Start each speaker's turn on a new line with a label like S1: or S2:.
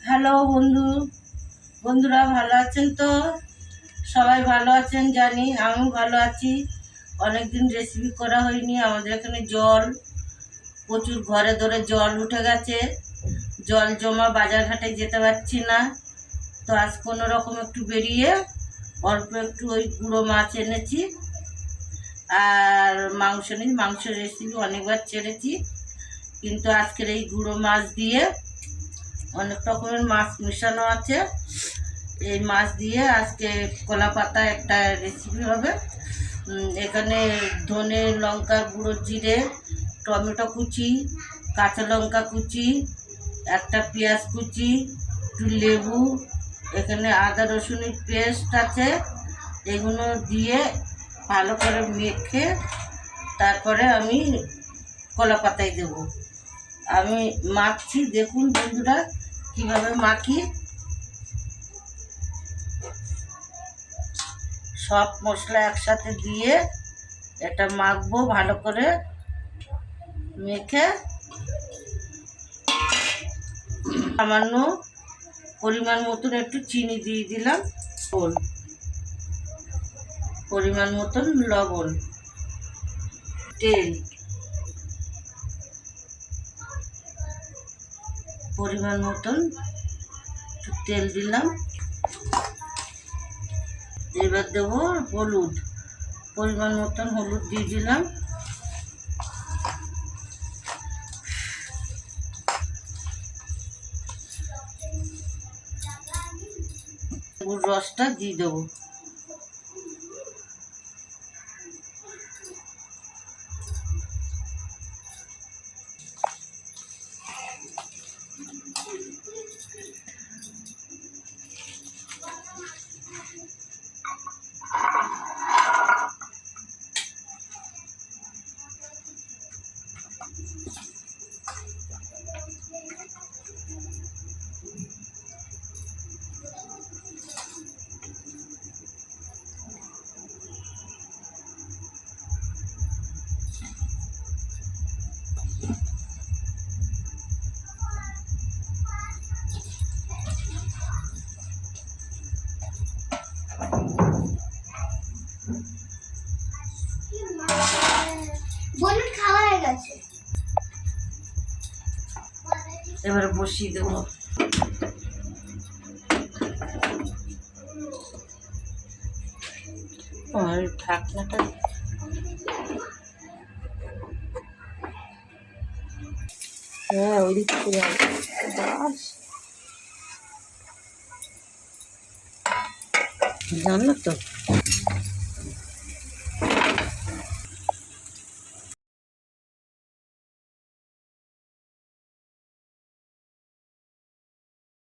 S1: Hello বন্ধুরা ভালো আছেন তো? সবাই ভালো আছেন জানি, আমিও ভালো আছি। অনেকদিন রেসিপি করা হয়নি। আমাদের এখানে জল প্রচুর, ঘরে ধরে জল উঠে গেছে। জল জমা, বাজারঘাটে যেতে পারছি না। তো আজ কোনো রকম একটু বেরিয়ে অল্প একটু ওই গুঁড়ো মাছ এনেছি আর মাংস নিই। মাংস রেসিপি অনেকবার ছেড়েছি, কিন্তু আজকের এই গুঁড়ো মাছ দিয়ে অনেক রকমের মাছ মেশানো আছে। এই মাছ দিয়ে আজকে কলা পাতা একটা রেসিপি হবে। এখানে ধনে, লঙ্কা গুঁড়ো, জিরে, টমেটো কুচি, কাঁচা লঙ্কা কুচি, একটা পেঁয়াজ কুচি, একটু লেবু, এখানে আদা রসুনের পেস্ট আছে। এগুলো দিয়ে ভালো করে মেখে তারপরে আমি কলা পাতায় দেবো। আমি মাখছি, দেখুন বন্ধুরা কিভাবে মাখি। সব মশলা একসাথে দিয়ে এটা মাখবো ভালো করে। মেখে সামান্য পরিমাণ মতন একটু চিনি দিয়ে দিলাম, পরিমাণ মতন লবণ, তেল পরিমাণ মতন একটু তেল দিলাম। এবার দেবো হলুদ, পরিমাণ মতন হলুদ দিয়ে দিলাম। লেবুর রসটা দিয়ে দেবো। এবারে বসিয়ে দেবো। আর ঢাকনাটা ওই দিক থেকে জানো তো।